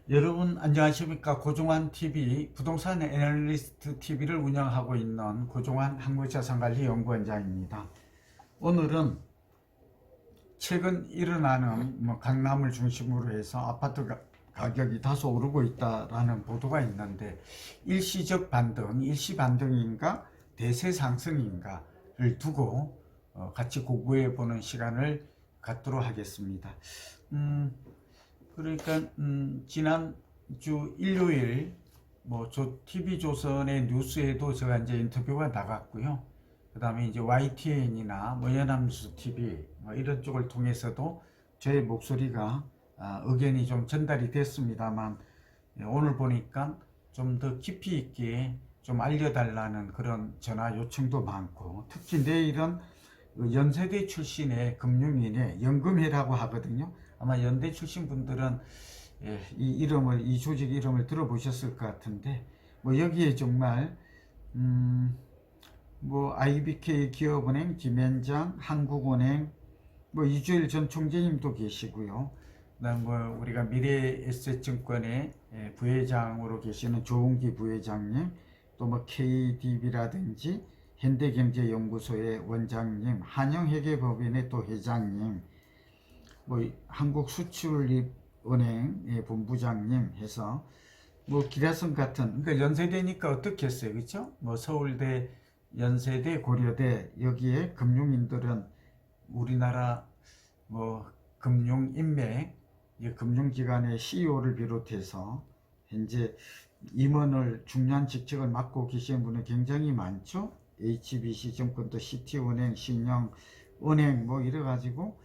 여러분 안녕하십니까. 고종환 TV 부동산 애널리스트 TV를 운영하고 있는 고종환 한국자산관리연구원장입니다. 오늘은 최근 일어나는 강남을 중심으로 해서 아파트 가격이 다소 오르고 있다라는 보도가 있는데, 일시적 반등, 일시 반등인가 대세 상승인가를 두고 같이 고구해 보는 시간을 갖도록 하겠습니다. 그러니까 지난주 일요일 TV조선의 뉴스에도 제가 이제 인터뷰가 나갔고요. 그 다음에 이제 YTN이나 연합뉴스 TV 이런 쪽을 통해서도 저의 목소리가 의견이 좀 전달이 됐습니다만, 오늘 보니까 좀 더 깊이 있게 좀 알려달라는 그런 전화 요청도 많고, 특히 내일은 연세대 출신의 금융인의 연금회라고 하거든요. 아마 연대 출신 분들은 이 조직 이름을 들어보셨을 것 같은데, 여기에 정말 IBK 기업은행 김현장, 한국은행 이주일 전 총재님도 계시고요. 그다음 우리가 미래에셋증권의 부회장으로 계시는 조은기 부회장님, 또 KDB라든지 현대경제연구소의 원장님, 한영회계법인의 또 회장님, 한국수출입은행의 본부장님 해서 기라성 같은, 그러니까 연세대니까 어떻겠어요, 그렇죠? 서울대, 연세대, 고려대, 여기에 금융인들은 우리나라 금융인맥, 금융기관의 CEO를 비롯해서 현재 임원을 중요한 직책을 맡고 계신 분이 굉장히 많죠. HBC증권도 시티은행, 신영은행 이래가지고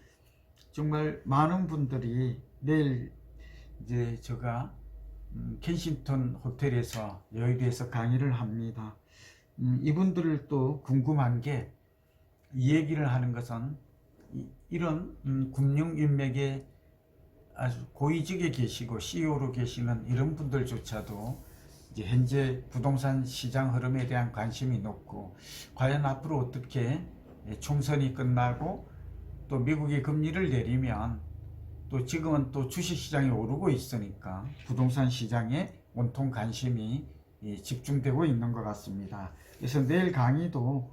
정말 많은 분들이 내일 이제 제가 켄싱턴 호텔에서 여의도에서 강의를 합니다. 이분들을 또 궁금한 게, 이 얘기를 하는 것은 이런 금융인맥에 아주 고위직에 계시고 CEO로 계시는 이런 분들조차도 이제 현재 부동산 시장 흐름에 대한 관심이 높고, 과연 앞으로 어떻게 총선이 끝나고 또 미국이 금리를 내리면 또 지금은 또 주식시장이 오르고 있으니까 부동산 시장에 온통 관심이 집중되고 있는 것 같습니다. 그래서 내일 강의도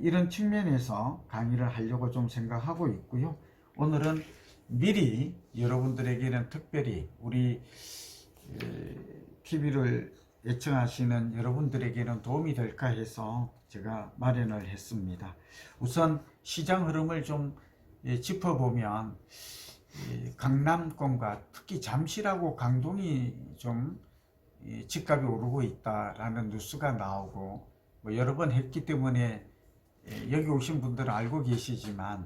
이런 측면에서 강의를 하려고 좀 생각하고 있고요. 오늘은 미리 여러분들에게는 특별히 우리 TV를 애청하시는 여러분들에게는 도움이 될까 해서 제가 마련을 했습니다. 우선 시장 흐름을 좀 짚어보면, 강남권과 특히 잠실하고 강동이 좀 집값이 오르고 있다라는 뉴스가 나오고, 여러 번 했기 때문에 여기 오신 분들은 알고 계시지만,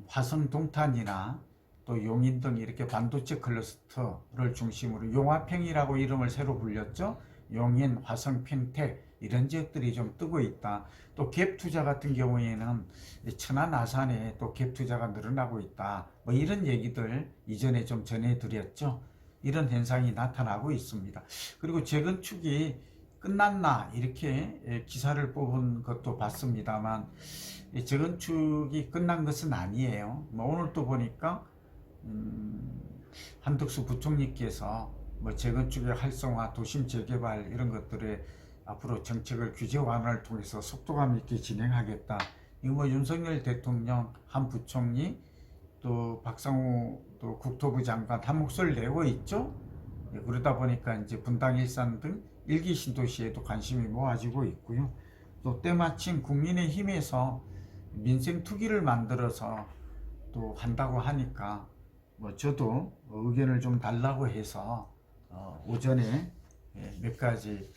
화성 동탄이나 또 용인 등 이렇게 반도체 클러스터를 중심으로 용화평이라고 이름을 새로 불렸죠. 용인, 화성, 평택 이런 지역들이 좀 뜨고 있다. 또 갭 투자 같은 경우에는 천안, 아산에 또 갭 투자가 늘어나고 있다. 이런 얘기들 이전에 좀 전해드렸죠. 이런 현상이 나타나고 있습니다. 그리고 재건축이 끝났나 이렇게 기사를 뽑은 것도 봤습니다만, 재건축이 끝난 것은 아니에요. 오늘 또 보니까 한덕수 부총리께서 재건축의 활성화, 도심 재개발 이런 것들에 앞으로 정책을 규제 완화를 통해서 속도감 있게 진행하겠다. 이거 윤석열 대통령, 한 부총리, 또 박상우 또 국토부 장관 한 목소리를 내고 있죠. 그러다 보니까 이제 분당, 일산 등 일기 신도시에도 관심이 모아지고 있고요. 또 때마침 국민의힘에서 민생 투기를 만들어서 또 한다고 하니까 저도 의견을 좀 달라고 해서 오전에 몇 가지,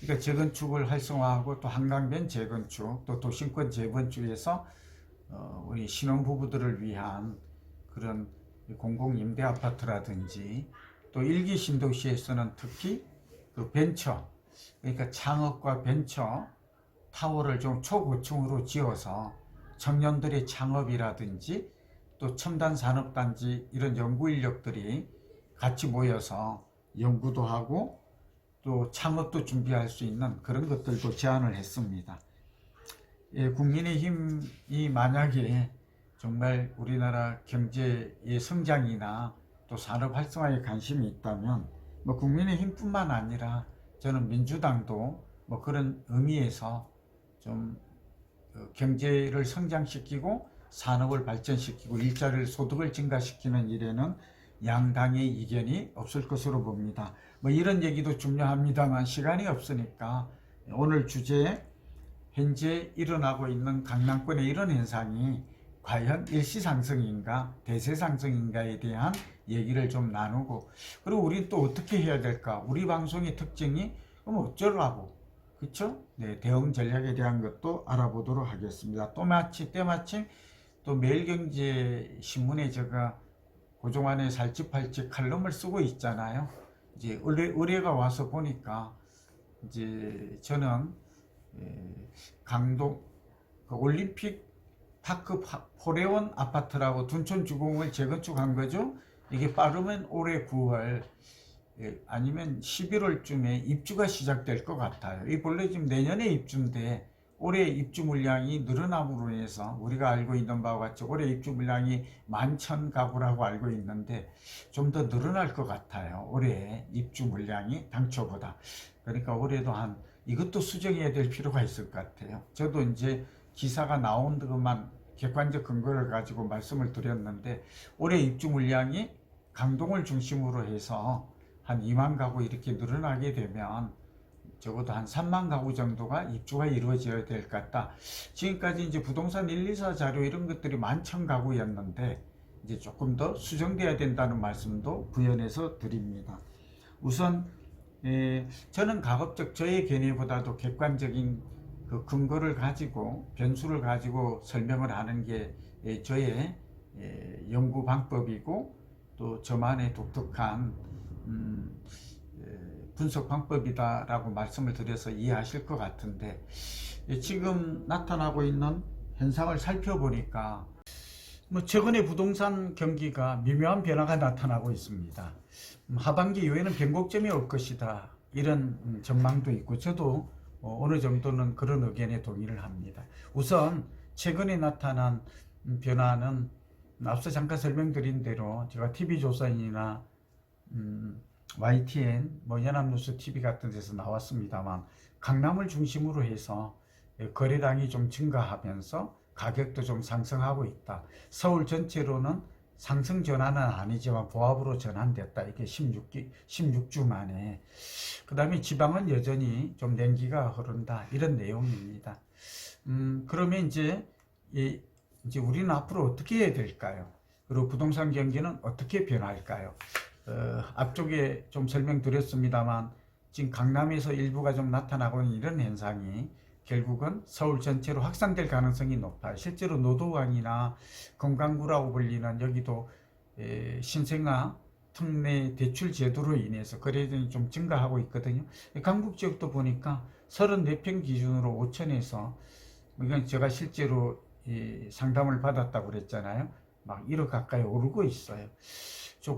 그러니까 재건축을 활성화하고 또 한강변 재건축, 또 도심권 재건축에서 우리 신혼부부들을 위한 그런 공공임대 아파트라든지, 또 일기 신도시에서는 특히 그 벤처, 그러니까 창업과 벤처 타워를 좀 초고층으로 지어서 청년들의 창업이라든지 또 첨단 산업단지 이런 연구 인력들이 같이 모여서 연구도 하고 또 창업도 준비할 수 있는 그런 것들도 제안을 했습니다. 국민의힘이 만약에 정말 우리나라 경제의 성장이나 또 산업 활성화에 관심이 있다면 뭐 국민의힘뿐만 아니라 저는 민주당도 뭐 그런 의미에서 좀 경제를 성장시키고 산업을 발전시키고 일자리를 소득을 증가시키는 일에는 양당의 이견이 없을 것으로 봅니다. 뭐 이런 얘기도 중요합니다만 시간이 없으니까 오늘 주제에 현재 일어나고 있는 강남권의 이런 현상이 과연 일시상승인가 대세상승인가에 대한 얘기를 좀 나누고, 그리고 우리는 또 어떻게 해야 될까, 우리 방송의 특징이 그럼 어쩌라고, 그쵸? 네, 대응 전략에 대한 것도 알아보도록 하겠습니다. 때마침 또 매일경제신문에 제가 고종환의 살찌팔찌 칼럼을 쓰고 있잖아요. 이제 의뢰가 와서 보니까 이제 저는 강동 올림픽 파크 포레원 아파트라고 둔촌 주공을 재건축한 거죠. 이게 빠르면 올해 9월 아니면 11월쯤에 입주가 시작될 것 같아요. 이 본래 지금 내년에 입주인데 올해 입주 물량이 늘어남으로 인해서 우리가 알고 있는 바와 같이 올해 입주 물량이 11,000가구라고 알고 있는데 좀 더 늘어날 것 같아요. 올해 입주 물량이 당초보다. 그러니까 올해도 이것도 수정해야 될 필요가 있을 것 같아요. 저도 이제 기사가 나온 것만 객관적 근거를 가지고 말씀을 드렸는데 올해 입주 물량이 강동을 중심으로 해서 한 2만 가구 이렇게 늘어나게 되면 적어도 한 3만 가구 정도가 입주가 이루어져야 될 것 같다. 지금까지 이제 부동산 1, 2사 자료 이런 것들이 11,000가구였는데 이제 조금 더 수정돼야 된다는 말씀도 부연해서 드립니다. 우선 저는 가급적 저의 견해보다도 객관적인 그 근거를 가지고 변수를 가지고 설명을 하는 게 저의 연구 방법이고 또 저만의 독특한 분석 방법이다라고 말씀을 드려서 이해하실 것 같은데, 지금 나타나고 있는 현상을 살펴보니까 뭐 최근에 부동산 경기가 미묘한 변화가 나타나고 있습니다. 하반기 이후에는 변곡점이 올 것이다, 이런 전망도 있고 저도 어느 정도는 그런 의견에 동의를 합니다. 우선 최근에 나타난 변화는 앞서 잠깐 설명드린 대로 제가 TV조선이나 YTN, 연합뉴스 TV 같은 데서 나왔습니다만 강남을 중심으로 해서 거래량이 좀 증가하면서 가격도 좀 상승하고 있다. 서울 전체로는 상승 전환은 아니지만 보합으로 전환됐다. 이게 16주 만에. 그 다음에 지방은 여전히 좀 냉기가 흐른다. 이런 내용입니다. 그러면 이제 우리는 앞으로 어떻게 해야 될까요? 그리고 부동산 경기는 어떻게 변할까요? 앞쪽에 좀 설명드렸습니다만 지금 강남에서 일부가 좀 나타나고 있는 이런 현상이 결국은 서울 전체로 확산될 가능성이 높아요. 실제로 노도강이나 금강구라고 불리는 여기도 신생아 특례 대출 제도로 인해서 거래량이 좀 증가하고 있거든요. 강북 지역도 보니까 34평 기준으로 5천에서, 이건 제가 실제로 상담을 받았다고 그랬잖아요. 막 1억 가까이 오르고 있어요.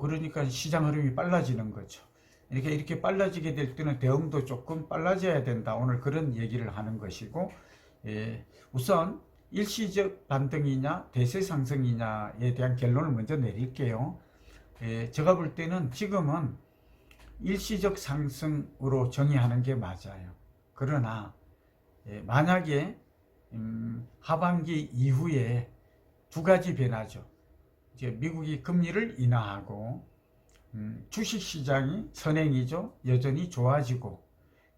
그러니까 시장 흐름이 빨라지는 거죠. 이렇게 빨라지게 될 때는 대응도 조금 빨라져야 된다. 오늘 그런 얘기를 하는 것이고, 우선 일시적 반등이냐 대세 상승이냐에 대한 결론을 먼저 내릴게요. 제가 볼 때는 지금은 일시적 상승으로 정의하는 게 맞아요. 그러나 만약에 하반기 이후에 두 가지 변화죠. 이제 미국이 금리를 인하하고 주식시장이 선행이죠. 여전히 좋아지고,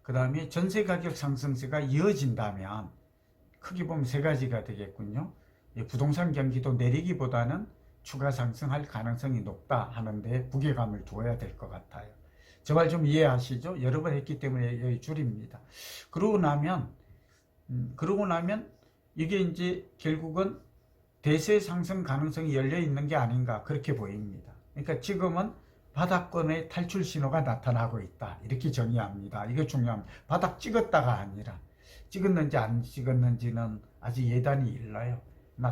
그 다음에 전세가격 상승세가 이어진다면 크게 보면 세 가지가 되겠군요. 부동산 경기도 내리기보다는 추가 상승할 가능성이 높다 하는데 무게감을 두어야 될 것 같아요. 저 말 좀 이해하시죠? 여러 번 했기 때문에 여기 줄입니다. 그러고 나면 이게 이제 결국은 대세 상승 가능성이 열려 있는 게 아닌가, 그렇게 보입니다. 그러니까 지금은 바닥권의 탈출 신호가 나타나고 있다, 이렇게 정의합니다. 이게 중요합니다. 바닥 찍었다가 아니라 찍었는지 안 찍었는지는 아직 예단이 일러요.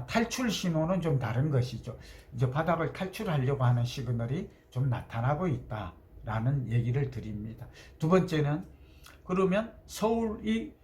탈출 신호는 좀 다른 것이죠. 이제 바닥을 탈출하려고 하는 시그널이 좀 나타나고 있다라는 얘기를 드립니다. 두 번째는, 그러면 서울이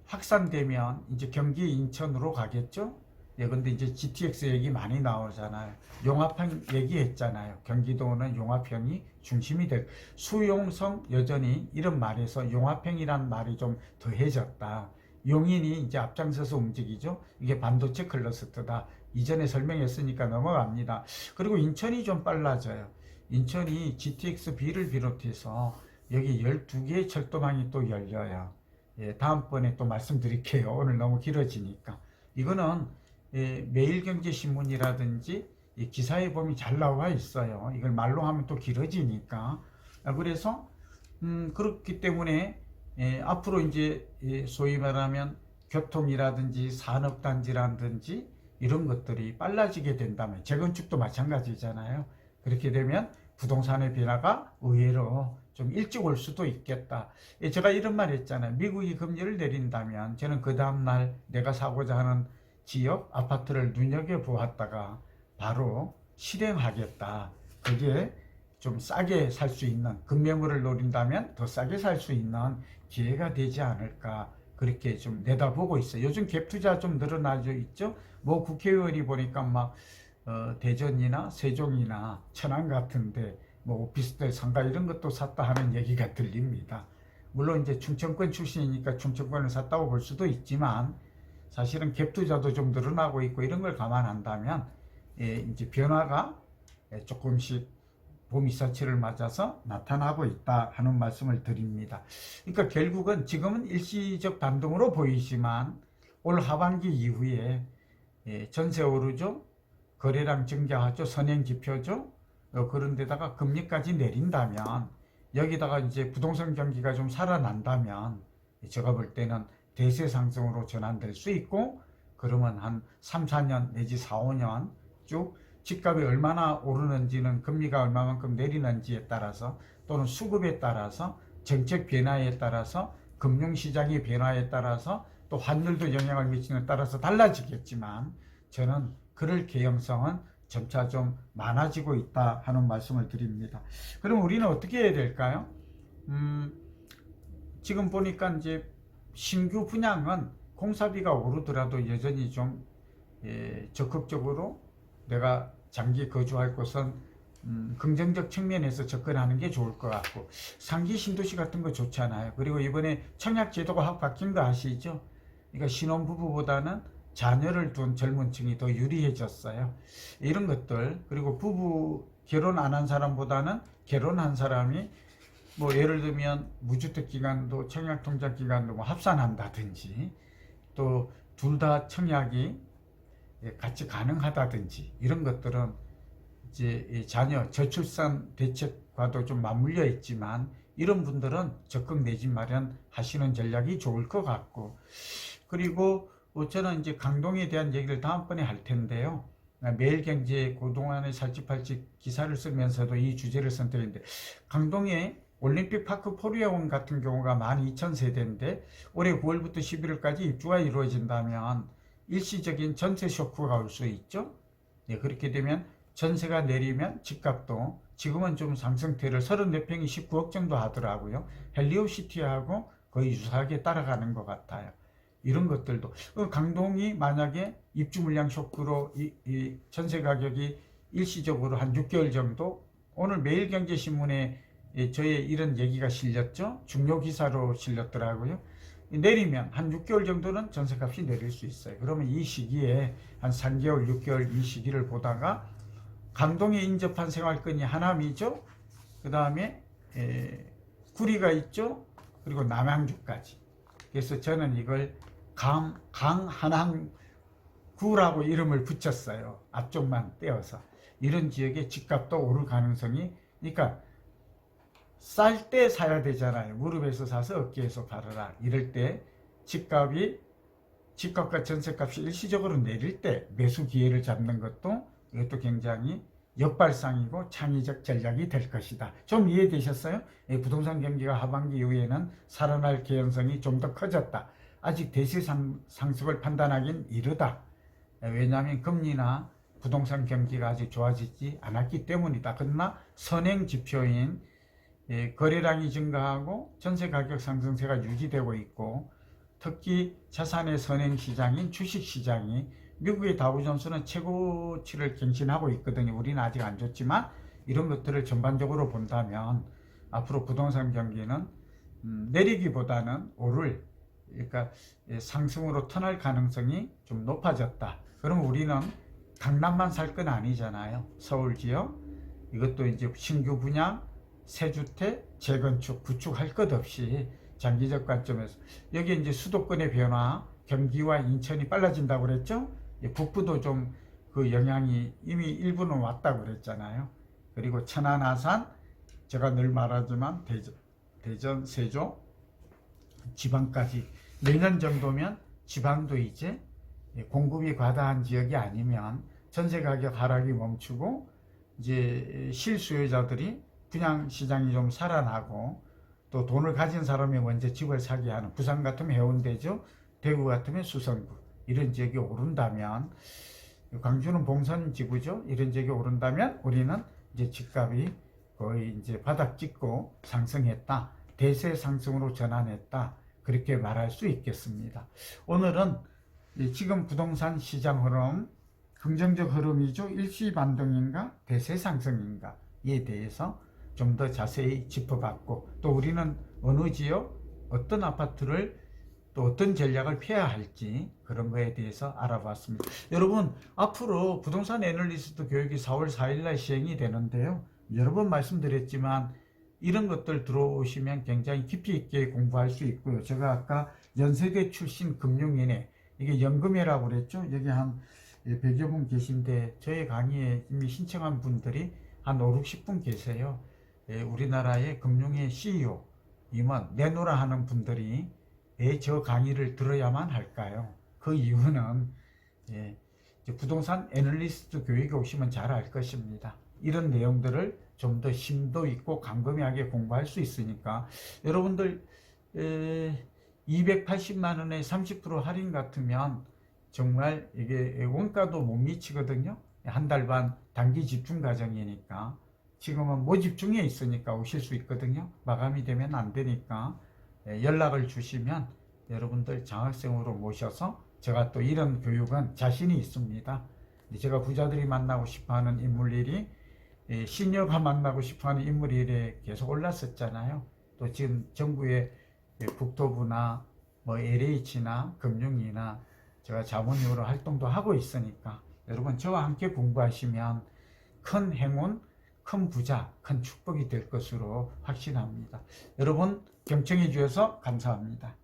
확산되면 이제 경기 인천으로 가겠죠. 예, 근데 이제 GTX 얘기 많이 나오잖아요. 용합형 얘기했잖아요. 경기도는 용합형이 중심이 될, 수용성 여전히 이런 말에서 용합형이란 말이 좀 더해졌다. 용인이 이제 앞장서서 움직이죠. 이게 반도체 클러스터다. 이전에 설명했으니까 넘어갑니다. 그리고 인천이 좀 빨라져요. 인천이 GTX-B를 비롯해서 여기 12개의 철도망이 또 열려요. 예, 다음번에 또 말씀드릴게요. 오늘 너무 길어지니까. 이거는 매일경제신문이라든지 기사에 보면 잘 나와 있어요. 이걸 말로 하면 또 길어지니까. 그래서 그렇기 때문에 앞으로 이제 소위 말하면 교통이라든지 산업단지라든지 이런 것들이 빨라지게 된다면 재건축도 마찬가지잖아요. 그렇게 되면 부동산의 변화가 의외로 좀 일찍 올 수도 있겠다. 제가 이런 말 했잖아요. 미국이 금리를 내린다면 저는 그 다음날 내가 사고자 하는 지역 아파트를 눈여겨보았다가 바로 실행하겠다. 그게 좀 싸게 살 수 있는, 급매물을 노린다면 더 싸게 살 수 있는 기회가 되지 않을까, 그렇게 좀 내다보고 있어요. 요즘 갭 투자 좀 늘어나죠 있죠. 뭐 국회의원이 보니까 막 대전이나 세종이나 천안 같은데 뭐 오피스텔 상가 이런 것도 샀다 하는 얘기가 들립니다. 물론 이제 충청권 출신이니까 충청권을 샀다고 볼 수도 있지만 사실은 갭 투자도 좀 늘어나고 있고 이런 걸 감안한다면 이제 변화가 조금씩 봄이사치를 맞아서 나타나고 있다 하는 말씀을 드립니다. 그러니까 결국은 지금은 일시적 반등으로 보이지만 올 하반기 이후에 전세 오르죠, 거래량 증가하죠, 선행지표죠. 그런 데다가 금리까지 내린다면, 여기다가 이제 부동산 경기가 좀 살아난다면 제가 볼 때는 대세 상승으로 전환될 수 있고, 그러면 한 3, 4년 내지 4, 5년 쭉 집값이 얼마나 오르는지는 금리가 얼마만큼 내리는지에 따라서, 또는 수급에 따라서, 정책 변화에 따라서, 금융시장의 변화에 따라서, 또 환율도 영향을 미치는 데 따라서 달라지겠지만 저는 그럴 개연성은 점차 좀 많아지고 있다 하는 말씀을 드립니다. 그럼 우리는 어떻게 해야 될까요? 지금 보니까 이제 신규 분양은 공사비가 오르더라도 여전히 좀 적극적으로 내가 장기 거주할 곳은 긍정적 측면에서 접근하는 게 좋을 것 같고, 상기 신도시 같은 거 좋잖아요. 그리고 이번에 청약 제도가 확 바뀐 거 아시죠? 그러니까 신혼부부보다는 자녀를 둔 젊은 층이 더 유리해졌어요. 이런 것들, 그리고 부부 결혼 안 한 사람보다는 결혼한 사람이 뭐 예를 들면 무주택 기간도 청약통장 기간도 뭐 합산한다든지, 또 둘 다 청약이 같이 가능하다든지, 이런 것들은 이제 자녀 저출산 대책과도 좀 맞물려 있지만 이런 분들은 적극 내 집 마련 하시는 전략이 좋을 것 같고, 그리고 저는 이제 강동에 대한 얘기를 다음번에 할 텐데요. 매일경제 그동안에 살찌팔찌 기사를 쓰면서도 이 주제를 선택했는데, 강동에 올림픽파크 포리아원 같은 경우가 12,000세대인데 올해 9월부터 11월까지 입주가 이루어진다면 일시적인 전세 쇼크가 올 수 있죠. 네, 그렇게 되면 전세가 내리면 집값도 지금은 좀 상승세를, 34평이 19억 정도 하더라고요. 헬리오시티하고 거의 유사하게 따라가는 것 같아요. 이런 것들도, 강동이 만약에 입주 물량 쇼크로 이 전세 가격이 일시적으로 한 6개월 정도, 오늘 매일경제신문에 저의 이런 얘기가 실렸죠. 중요 기사로 실렸더라고요. 내리면 한 6개월 정도는 전세값이 내릴 수 있어요. 그러면 이 시기에 한 3개월, 6개월 이 시기를 보다가 강동에 인접한 생활권이 하남이죠. 그 다음에 구리가 있죠. 그리고 남양주까지. 그래서 저는 이걸 강한항구라고 이름을 붙였어요. 앞쪽만 떼어서. 이런 지역에 집값도 오를 가능성이, 그러니까 쌀 때 사야 되잖아요. 무릎에서 사서 어깨에서 팔아라. 이럴 때 집값과 전세값이 일시적으로 내릴 때 매수 기회를 잡는 것도, 이것도 굉장히 역발상이고 창의적 전략이 될 것이다. 좀 이해되셨어요? 부동산 경기가 하반기 이후에는 살아날 개연성이 좀 더 커졌다. 아직 대세 상승을 판단하긴 이르다. 왜냐하면 금리나 부동산 경기가 아직 좋아지지 않았기 때문이다. 그러나 선행 지표인 거래량이 증가하고 전세 가격 상승세가 유지되고 있고, 특히 자산의 선행 시장인 주식 시장이 미국의 다우존스는 최고치를 갱신하고 있거든요. 우리는 아직 안 좋지만 이런 것들을 전반적으로 본다면 앞으로 부동산 경기는 내리기보다는 오를, 그러니까 상승으로 턴할 가능성이 좀 높아졌다. 그럼 우리는 강남만 살 건 아니잖아요. 서울 지역 이것도 이제 신규 분양, 새주택, 재건축, 구축할 것 없이 장기적 관점에서 여기 이제 수도권의 변화, 경기와 인천이 빨라진다고 그랬죠. 북부도 좀 그 영향이 이미 일부는 왔다고 그랬잖아요. 그리고 천안, 아산, 제가 늘 말하지만 대전, 세종, 지방까지 내년 정도면 지방도 이제 공급이 과다한 지역이 아니면 전세 가격 하락이 멈추고 이제 실수요자들이 분양 시장이 좀 살아나고 또 돈을 가진 사람이 먼저 집을 사게 하는, 부산 같으면 해운대죠, 대구 같으면 수성구, 이런 지역이 오른다면, 광주는 봉선 지구죠, 이런 지역이 오른다면 우리는 이제 집값이 거의 이제 바닥 찍고 상승했다, 대세 상승으로 전환했다, 그렇게 말할 수 있겠습니다. 오늘은 지금 부동산 시장 흐름, 긍정적 흐름이죠, 일시 반등인가 대세 상승인가에 대해서 좀 더 자세히 짚어봤고, 또 우리는 어느 지역 어떤 아파트를 또 어떤 전략을 펴야 할지 그런 거에 대해서 알아봤습니다. 여러분, 앞으로 부동산 애널리스트 교육이 4월 4일날 시행이 되는데요, 여러 번 말씀드렸지만 이런 것들 들어오시면 굉장히 깊이 있게 공부할 수 있고요. 제가 아까 연세대 출신 금융인에, 이게 연금회라고 그랬죠. 여기 한 100여 분 계신데 저희 강의에 이미 신청한 분들이 한 5, 60분 계세요. 우리나라의 금융의 CEO 임원 내노라 하는 분들이 왜 저 강의를 들어야만 할까요? 그 이유는 부동산 애널리스트 교육에 오시면 잘 알 것입니다. 이런 내용들을 좀 더 심도 있고 광범위하게 공부할 수 있으니까 여러분들 280만 원에 30% 할인 같으면 정말 이게 원가도 못 미치거든요. 한 달 반 단기 집중 과정이니까. 지금은 모집중에 있으니까 오실 수 있거든요. 마감이 되면 안 되니까 연락을 주시면 여러분들 장학생으로 모셔서, 제가 또 이런 교육은 자신이 있습니다. 제가 부자들이 만나고 싶어하는 인물일이 시니어가 만나고 싶어하는 인물일에 계속 올랐었잖아요. 또 지금 정부의 국토부나 뭐 LH나 금융이나 제가 자문위원으로 활동도 하고 있으니까 여러분 저와 함께 공부하시면 큰 행운, 큰 부자, 큰 축복이 될 것으로 확신합니다. 여러분 경청해 주셔서 감사합니다.